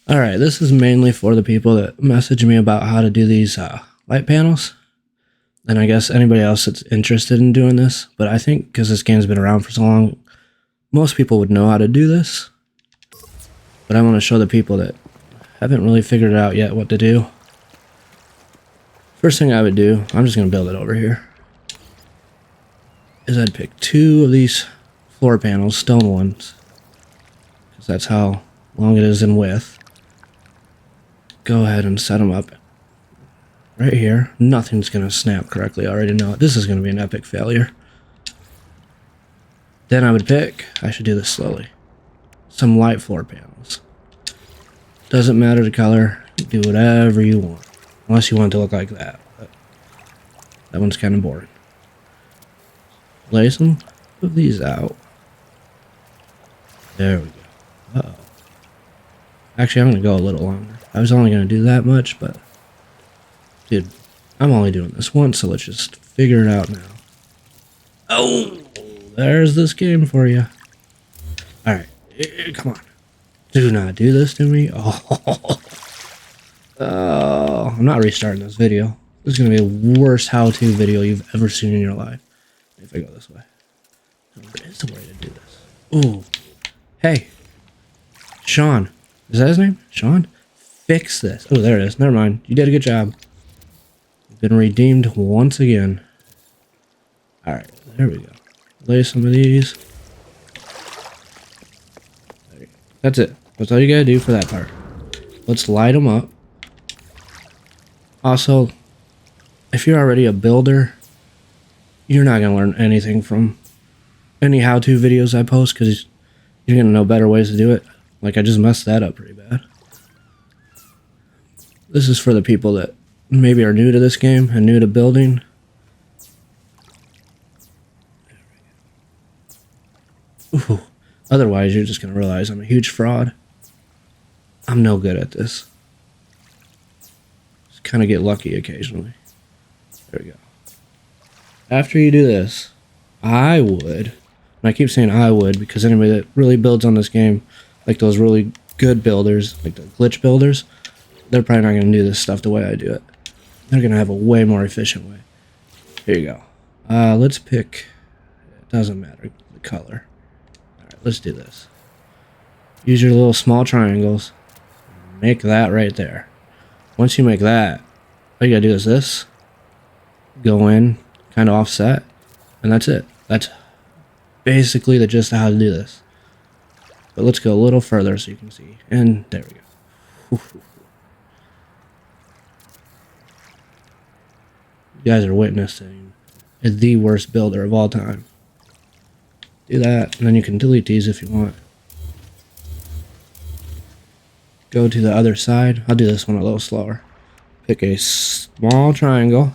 Alright, this is mainly for the people that message me about how to do these light panels. And I guess anybody else that's interested in doing this. But I think because this game's been around for so long, most people would know how to do this. But I want to show the people that haven't really figured it out yet what to do. First thing I would do, I'm just going to build it over here, is I'd pick 2 of these floor panels, stone ones, because that's how long it is in width. Go ahead and set them up right here. Nothing's going to snap correctly. I already know it. This is going to be an epic failure. Then I would pick, I should do this slowly, some light floor panels. Doesn't matter the color. Do whatever you want. Unless you want it to look like that. But that one's kind of boring. Lay some of these out. There we go. Uh-oh. Actually, I'm going to go a little longer. I was only going to do that much, but... Dude, I'm only doing this once, so let's just figure it out now. Oh! There's this game for you. Alright. Come on. Do not do this to me. Oh. I'm not restarting this video. This is going to be the worst how-to video you've ever seen in your life. If I go this way. There is a way to do this. Ooh. Hey. Sean. Is that his name? Sean? Fix this. Oh, there it is. Never mind. You did a good job. You've been redeemed once again. Alright. There we go. Lay some of these. There you go. That's it. That's all you gotta do for that part. Let's light them up. Also, if you're already a builder, you're not going to learn anything from any how-to videos I post because you're going to know better ways to do it. Like, I just messed that up pretty bad. This is for the people that maybe are new to this game and new to building. Ooh. Otherwise, you're just going to realize I'm a huge fraud. I'm no good at this. Just kind of get lucky occasionally. There we go. After you do this, I would, and I keep saying I would because anybody that really builds on this game, like those really good builders, like the glitch builders, they're probably not going to do this stuff the way I do it. They're going to have a way more efficient way. Here you go. Let's pick, it doesn't matter, the color. Alright, let's do this. Use your little small triangles. Make that right there. Once you make that, all you got to do is this. Go in, kind of offset, and that's it. That's basically the gist of how to do this. But let's go a little further so you can see. And there we go. You guys are witnessing the worst builder of all time. Do that, and then you can delete these if you want. Go to the other side. I'll do this one a little slower. Pick a small triangle.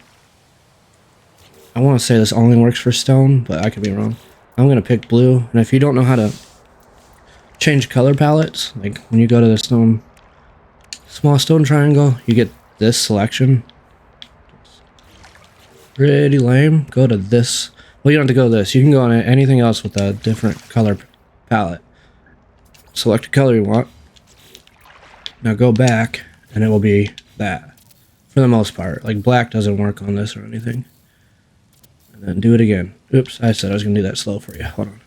I want to say this only works for stone, but I could be wrong. I'm going to pick blue, and if you don't know how to change color palettes, like when you go to the small stone triangle, you get this selection. Pretty lame. Go to this. Well, you don't have to go to this. You can go on anything else with a different color palette. Select the color you want. Now go back, and it will be that. For the most part. Like black doesn't work on this or anything. And then do it again. Oops, I said I was going to do that slow for you. Hold on.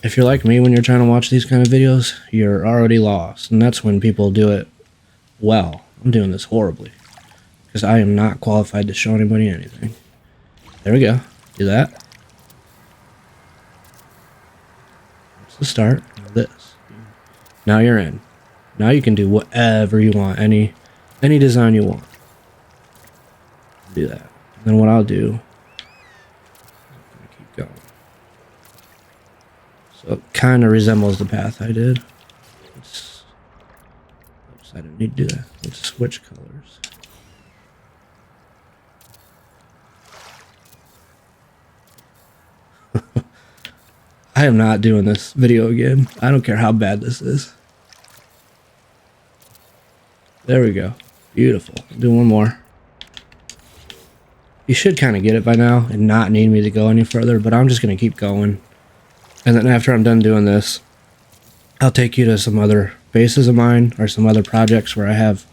If you're like me when you're trying to watch these kind of videos, you're already lost. And that's when people do it well. I'm doing this horribly. Because I am not qualified to show anybody anything. There we go. Do that. That's the start of this. Now you're in. Now you can do whatever you want. Any design you want. Do that. And then what I'll do, I'm gonna keep going. So it kind of resembles the path I did. Oops, I didn't need to do that. Let's switch colors. I am not doing this video again. I don't care how bad this is. There we go. Beautiful. Do one more. You should kind of get it by now and not need me to go any further, but I'm just going to keep going. And then after I'm done doing this, I'll take you to some other bases of mine or some other projects where I have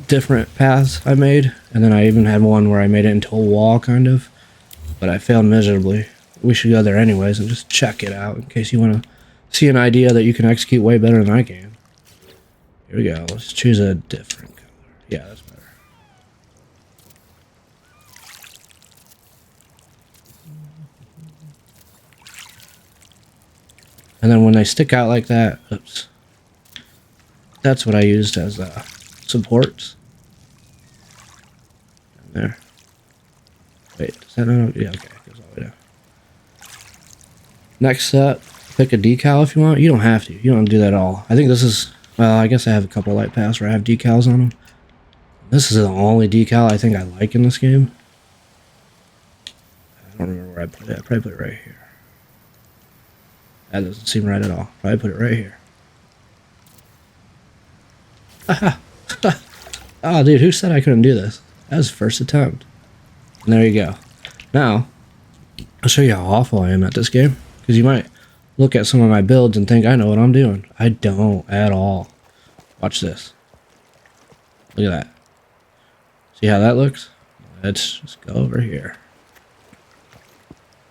different paths I made, and then I even had one where I made it into a wall kind of, but I failed miserably. We should go there anyways and just check it out in case you want to see an idea that you can execute way better than I can. Here we go. Let's choose a different color. Yeah, that's better. And then when they stick out like that, oops, that's what I used as supports. There. Wait, does that not? Yeah, okay, it goes all the way down. Next step, pick a decal if you want. You don't have to. You don't do that at all. I think this is, well, I guess I have a couple light paths where I have decals on them. This is the only decal I think I like in this game. I don't remember where I put it. I probably put it right here. That doesn't seem right at all. Probably put it right here. Haha. Oh, dude, who said I couldn't do this? That was the first attempt. And there you go. Now, I'll show you how awful I am at this game. Because you might look at some of my builds and think I know what I'm doing. I don't at all. Watch this. Look at that. See how that looks? Let's just go over here.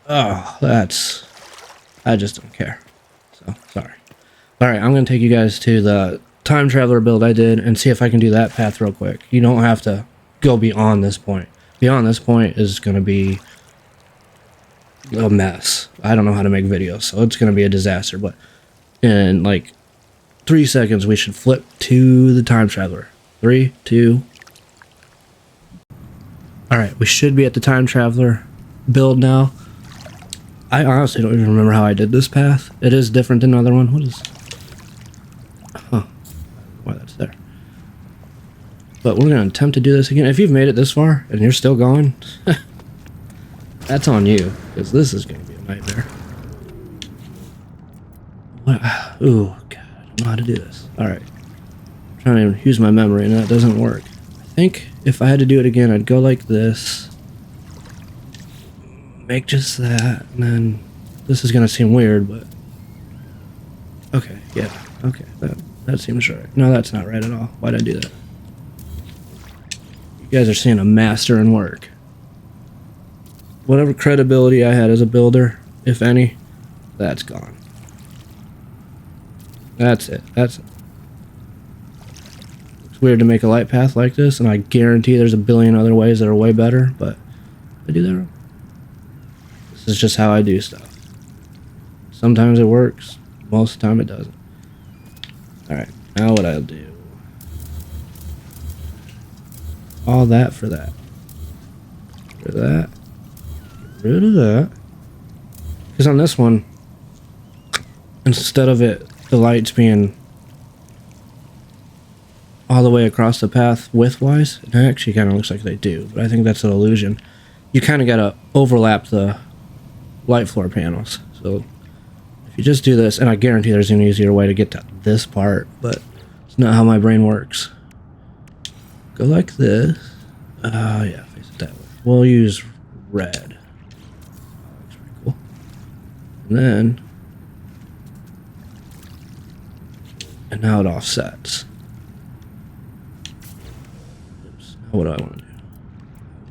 Oh, that's... I just don't care. So, sorry. Alright, I'm going to take you guys to the time traveler build I did and see if I can do that path real quick. You don't have to go beyond this point. Beyond this point is going to be a mess. I don't know how to make videos, so it's going to be a disaster. But in like 3 seconds, we should flip to the time traveler. 3, 2. Alright, we should be at the time traveler build now. I honestly don't even remember how I did this path. It is different than another one. What is... Huh. Why that's there. But we're going to attempt to do this again. If you've made it this far and you're still going, that's on you. Because this is going to be a nightmare. What? Ooh, God. I don't know how to do this. Alright. I'm trying to use my memory and that doesn't work. I think if I had to do it again, I'd go like this. Make just that, and then this is gonna seem weird, but okay, yeah, okay, that seems right. No, that's not right at all. Why'd I do that? You guys are seeing a master in work. Whatever credibility I had as a builder, if any, that's gone. That's it. That's it. It's weird to make a light path like this, and I guarantee there's a billion other ways that are way better, but I do that wrong. This is just how I do stuff. Sometimes it works, most of the time it doesn't. Alright, now what I'll do. All that for that. Get rid of that. Get rid of that. Because on this one, instead of it, the lights being all the way across the path width-wise, it actually kind of looks like they do, but I think that's an illusion. You kind of got to overlap the light floor panels. So if you just do this, and I guarantee there's an easier way to get to this part, but it's not how my brain works. Go like this. Yeah, face it that way. We'll use red. Looks pretty cool. And then, and now it offsets. Oops. Now what do I want to do?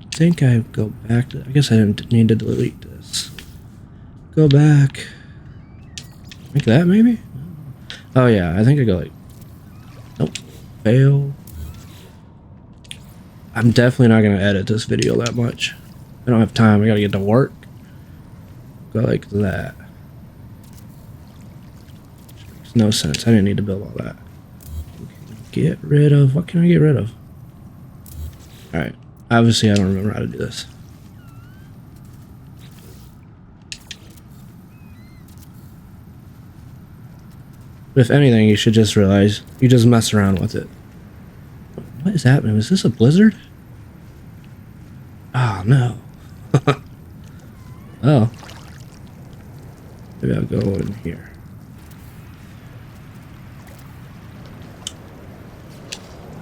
I think I go back to, I guess I didn't need to delete this. Go back. Like that, maybe? Oh, yeah. I think I go like... Nope. Fail. I'm definitely not going to edit this video that much. I don't have time. I got to get to work. Go like that. Which makes no sense. I didn't need to build all that. Get rid of... What can I get rid of? Alright. Obviously, I don't remember how to do this. But if anything, you should just realize you just mess around with it. What is happening? Is this a blizzard? Oh, no. Oh. Maybe I'll go in here.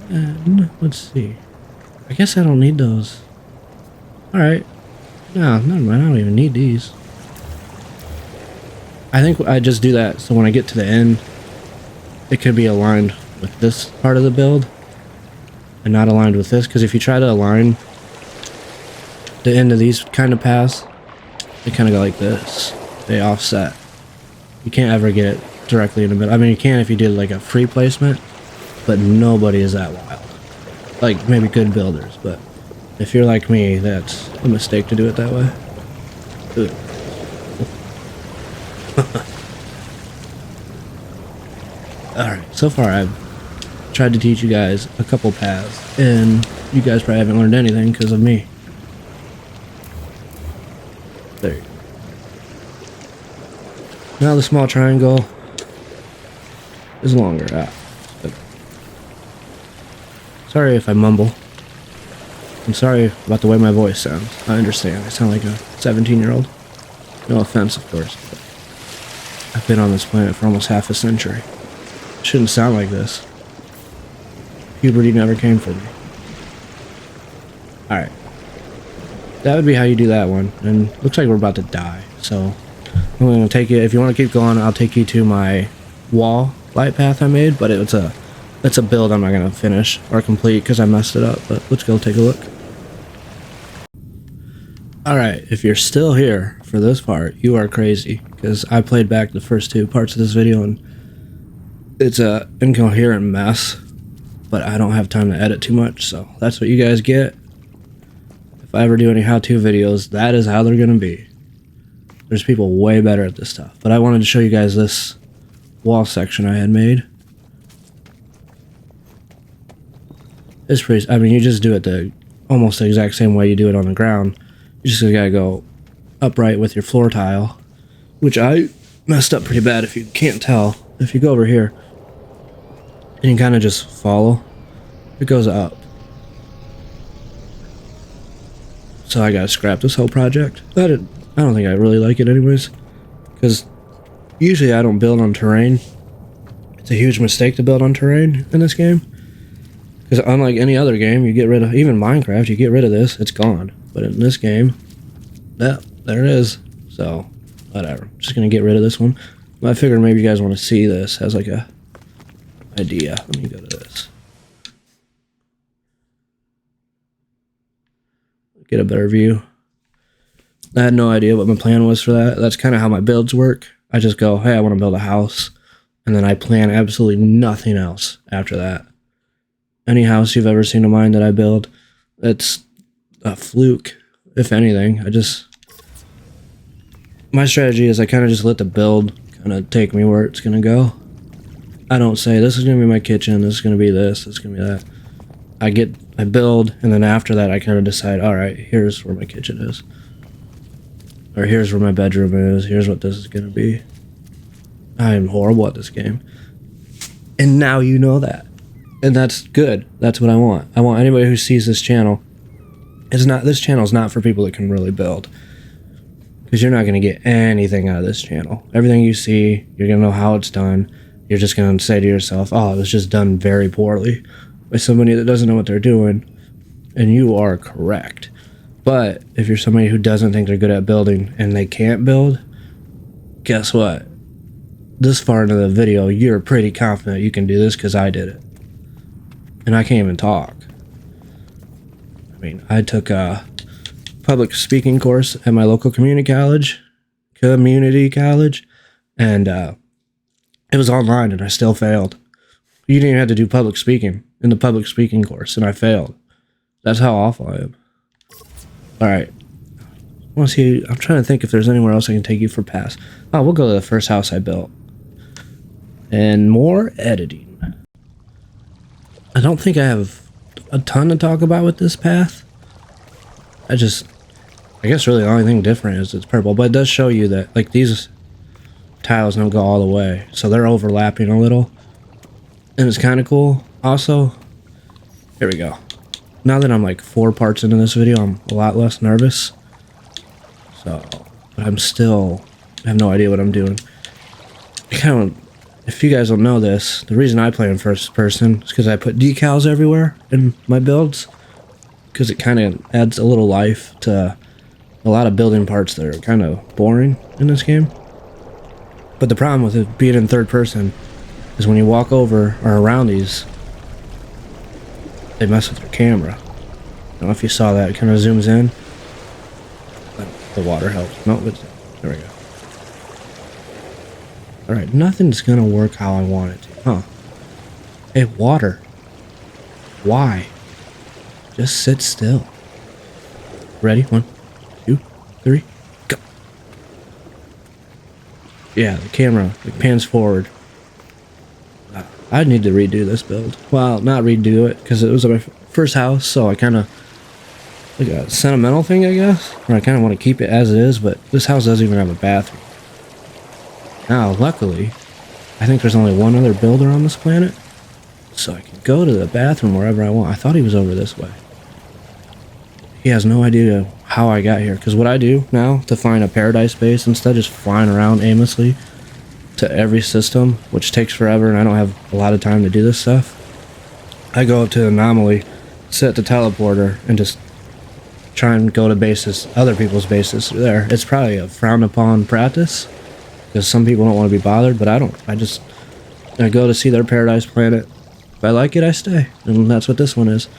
And let's see. I guess I don't need those. Alright. No, never mind. I don't even need these. I think I just do that so when I get to the end, it could be aligned with this part of the build and not aligned with this, because if you try to align the end of these kind of paths, they kind of go like this. They offset. You can't ever get it directly in the middle. I mean, you can if you did like a free placement, but nobody is that wild. Like maybe good builders, but if you're like me, that's a mistake to do it that way. Alright, so far I've tried to teach you guys a couple paths, and you guys probably haven't learned anything because of me. There you go. Now the small triangle is longer. Sorry if I mumble. I'm sorry about the way my voice sounds. I understand. I sound like a 17-year-old. No offense, of course. But I've been on this planet for almost half a century. I shouldn't sound like this. Puberty never came for me. Alright. That would be how you do that one. And looks like we're about to die. So I'm going to take you, if you want to keep going, I'll take you to my wall light path I made. But it's a build I'm not going to finish or complete because I messed it up. But let's go take a look. Alright, if you're still here for this part, you are crazy. Because I played back the first two parts of this video and it's a incoherent mess. But I don't have time to edit too much, so that's what you guys get. If I ever do any how-to videos, that is how they're going to be. There's people way better at this stuff. But I wanted to show you guys this wall section I had made. It's pretty, I mean, you just do it the almost the exact same way you do it on the ground. You just gotta go upright with your floor tile, which I messed up pretty bad if you can't tell. If you go over here, and you kind of just follow, it goes up. So I gotta scrap this whole project. I don't think I really like it anyways, because usually I don't build on terrain. It's a huge mistake to build on terrain in this game, because unlike any other game, you get rid of, even Minecraft, you get rid of this, it's gone. But in this game, yeah, there it is. So whatever, I'm just gonna get rid of this one. I figured maybe you guys want to see this as like a idea. Let me go to this. Get a better view. I had no idea what my plan was for that. That's kind of how my builds work. I just go, hey, I want to build a house. And then I plan absolutely nothing else after that. Any house you've ever seen of mine that I build, it's a fluke, if anything. My strategy is I kind of just let the build kind of take me where it's going to go. I don't say, this is going to be my kitchen, this is going to be this is going to be that. I build, and then after that I kind of decide, alright, here's where my kitchen is. Or here's where my bedroom is, here's what this is going to be. I am horrible at this game. And now you know that. And that's good. That's what I want. I want anybody who sees this channel, this channel is not for people that can really build. Because you're not going to get anything out of this channel. Everything you see, you're going to know how it's done. You're just going to say to yourself, oh, it was just done very poorly by somebody that doesn't know what they're doing. And you are correct. But if you're somebody who doesn't think they're good at building and they can't build, guess what? This far into the video, you're pretty confident you can do this because I did it. And I can't even talk. I mean, I took a public speaking course at my local community college, and it was online and I still failed. You didn't even have to do public speaking in the public speaking course, and I failed. That's how awful I am. Alright. I'm trying to think if there's anywhere else I can take you for pass. Oh, we'll go to the first house I built. And more editing. I don't think I have a ton to talk about with this path. I guess really the only thing different is it's purple, but it does show you that like these tiles don't go all the way, so they're overlapping a little, and it's kind of cool. Also, here we go. Now that I'm like 4 parts into this video, I'm a lot less nervous. So, but I have no idea what I'm doing. If you guys don't know this, the reason I play in first person is because I put decals everywhere in my builds, because it kind of adds a little life to a lot of building parts that are kind of boring in this game. But the problem with it being in third person is when you walk over or around these, they mess with your camera. I don't know if you saw that. It kind of zooms in. The water helps. No, but there we go. Alright, nothing's gonna work how I want it to. Huh. Hey, water. Why? Just sit still. Ready? 1, 2, 3, go. Yeah, the camera pans forward. I need to redo this build. Well, not redo it, because it was my first house, so I kind of, like a sentimental thing, I guess. Or I kind of want to keep it as it is, but this house doesn't even have a bathroom. Now, luckily, I think there's only one other builder on this planet, so I can go to the bathroom wherever I want. I thought he was over this way. He has no idea how I got here, because what I do now to find a paradise base, instead of just flying around aimlessly to every system, which takes forever and I don't have a lot of time to do this stuff, I go up to the anomaly, set the teleporter, and just try and go to bases, other people's bases through there. It's probably a frowned upon practice, because some people don't want to be bothered, but I don't. I go to see their paradise planet. If I like it, I stay, and that's what this one is.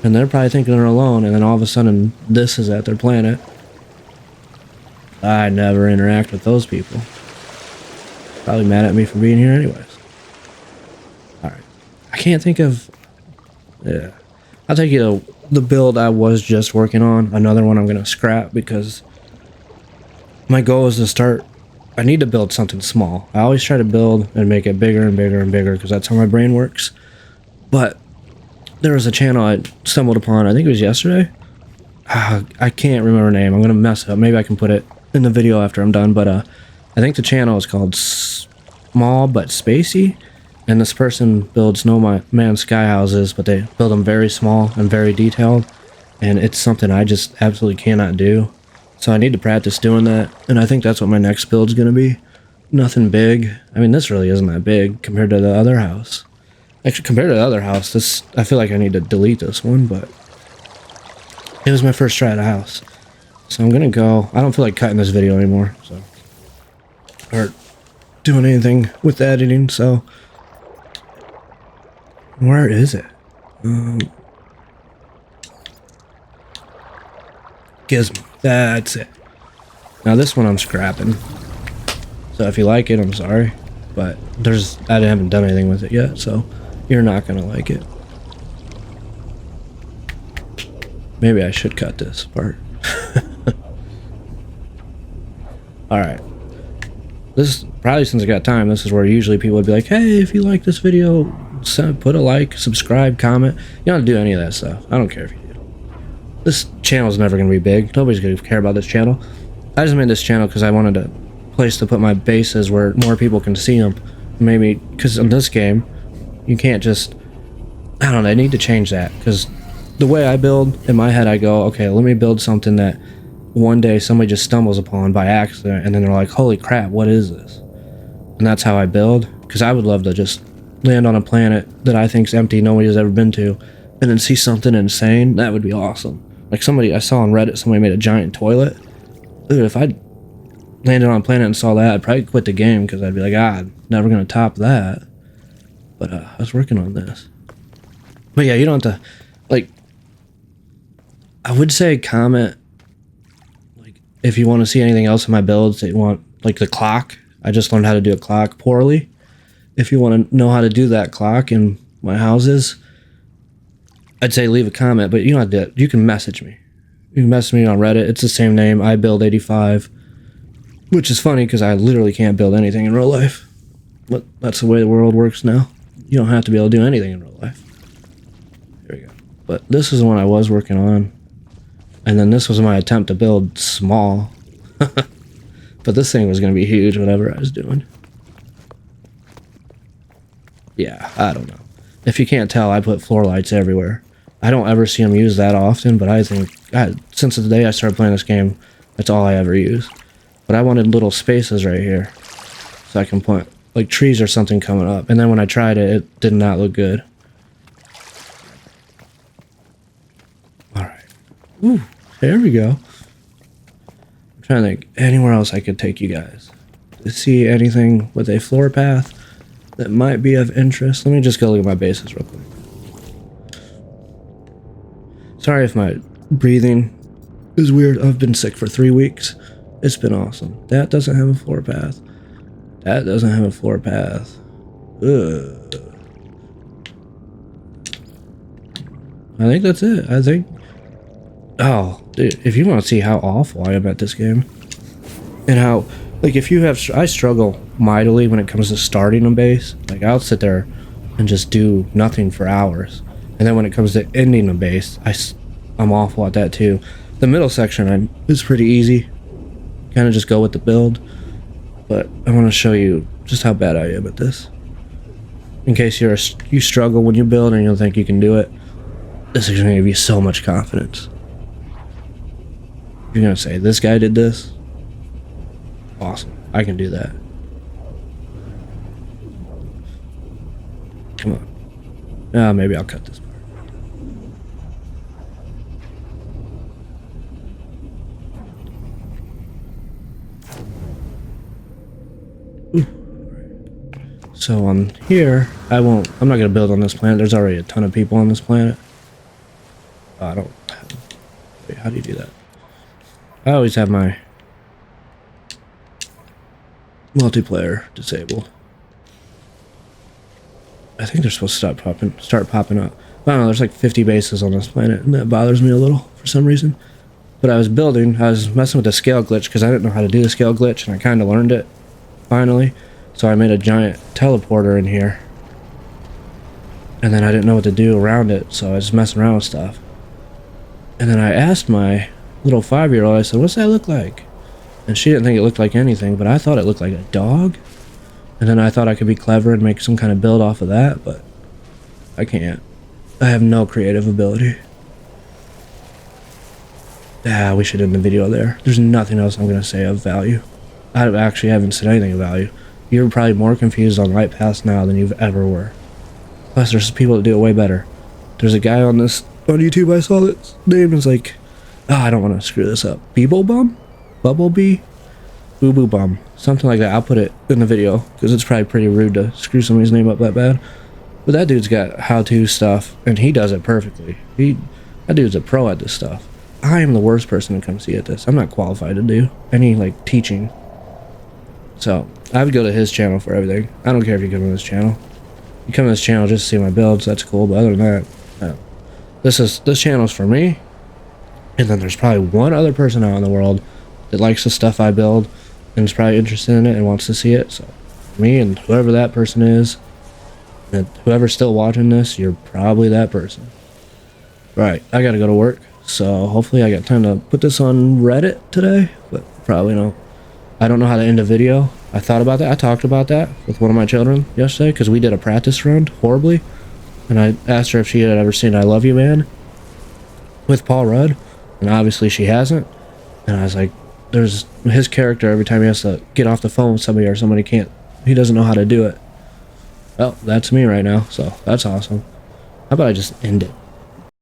And they're probably thinking they're alone, and then all of a sudden, this is at their planet. I never interact with those people. Probably mad at me for being here anyways. Alright. I can't think of... Yeah. I'll take you to the build I was just working on. Another one I'm going to scrap, because my goal is to start... I need to build something small. I always try to build and make it bigger and bigger and bigger, because that's how my brain works. But there was a channel I stumbled upon, I think it was yesterday. I can't remember her name. I'm going to mess it up. Maybe I can put it in the video after I'm done. But I think the channel is called Small But Spacey. And this person builds No Man's Sky houses, but they build them very small and very detailed. And it's something I just absolutely cannot do. So I need to practice doing that. And I think that's what my next build's going to be. Nothing big. I mean, this really isn't that big compared to the other house. Actually, compared to the other house, this, I feel like I need to delete this one, but it was my first try at a house. So I'm going to go. I don't feel like cutting this video anymore, so, or doing anything with the editing, so where is it? Gizmo. That's it. Now this one I'm scrapping. So if you like it, I'm sorry, but I haven't done anything with it yet, so you're not gonna like it. Maybe I should cut this part. Alright. This, probably since I got time, this is where usually people would be like, hey, if you like this video, put a like, subscribe, comment. You don't have to do any of that stuff. I don't care if you do. This channel's never gonna be big. Nobody's gonna care about this channel. I just made this channel because I wanted a place to put my bases where more people can see them. Maybe, because in this game, you can't just, I don't know, I need to change that, because the way I build, in my head I go, okay, let me build something that one day somebody just stumbles upon by accident, and then they're like, holy crap, what is this? And that's how I build, because I would love to just land on a planet that I think's empty, nobody's ever been to, and then see something insane. That would be awesome. Like I saw on Reddit, somebody made a giant toilet. Dude, if I landed on a planet and saw that, I'd probably quit the game, because I'd be like, I'm never going to top that. But I was working on this. But yeah, you don't have to, like, I would say comment, like, if you want to see anything else in my builds that you want, like the clock. I just learned how to do a clock poorly. If you want to know how to do that clock in my houses, I'd say leave a comment, but you don't have to, you can message me. You can message me on Reddit. It's the same name, iBuild85, which is funny because I literally can't build anything in real life. But that's the way the world works now. You don't have to be able to do anything in real life. There we go. But this is the one I was working on. And then this was my attempt to build small. But this thing was going to be huge, whatever I was doing. Yeah, I don't know. If you can't tell, I put floor lights everywhere. I don't ever see them used that often, but I think, since the day I started playing this game, that's all I ever use. But I wanted little spaces right here, so I can put, like, trees or something coming up. And then when I tried it, it did not look good. Alright. Ooh, there we go. I'm trying to think, anywhere else I could take you guys. To see anything with a floor path. that might be of interest. Let me just go look at my bases real quick. Sorry if my breathing is weird. I've been sick for 3 weeks. It's been awesome. That doesn't have a floor path. That doesn't have a floor path. Ugh. I think that's it. I think... Oh, dude, if you want to see how awful I am at this game, and how, like, if you have... I struggle mightily when it comes to starting a base. Like, I'll sit there and just do nothing for hours. And then when it comes to ending a base, I'm awful at that too. The middle section is pretty easy. Kind of just go with the build. But I want to show you just how bad I am at this. In case you struggle when you build and you don't think you can do it, this is going to give you so much confidence. You're going to say, this guy did this? Awesome. I can do that. Come on. Maybe I'll cut this part. So on here, I'm not going to build on this planet. There's already a ton of people on this planet. Wait, how do you do that? I always have my multiplayer disabled. I think they're supposed to start popping up. I don't know, there's like 50 bases on this planet, and that bothers me a little for some reason. But I was messing with the scale glitch because I didn't know how to do the scale glitch, and I kind of learned it, finally. So I made a giant teleporter in here. And then I didn't know what to do around it, so I was messing around with stuff. And then I asked my little 5-year-old, I said, what's that look like? And she didn't think it looked like anything, but I thought it looked like a dog. And then I thought I could be clever and make some kind of build off of that, but I can't. I have no creative ability. We should end the video there. There's nothing else I'm going to say of value. I actually haven't said anything of value. You're probably more confused on light paths now than you've ever were. Plus, there's people that do it way better. There's a guy on YouTube I saw that's name is like, I don't want to screw this up. Beeblebum? Bumblebee? Boo-boo-bum. Something like that. I'll put it in the video, because it's probably pretty rude to screw somebody's name up that bad. But that dude's got how-to stuff, and he does it perfectly. That dude's a pro at this stuff. I am the worst person to come see at this. I'm not qualified to do any, like, teaching. So, I would go to his channel for everything. I don't care if you come to this channel. You come to this channel just to see my builds, that's cool, but other than that, no. This channel's for me, and then there's probably one other person out in the world that likes the stuff I build, and is probably interested in it and wants to see it. So, me and whoever that person is, and whoever's still watching this, you're probably that person. Right, I gotta go to work, so hopefully I got time to put this on Reddit today, but probably no. I don't know how to end a video. I thought about that. I talked about that with one of my children yesterday, because we did a practice run horribly, and I asked her if she had ever seen I Love You Man with Paul Rudd, and obviously she hasn't. And I was like, there's his character, every time he has to get off the phone with somebody or somebody he doesn't know how to do it. Well, that's me right now, so that's awesome. How about I just end it?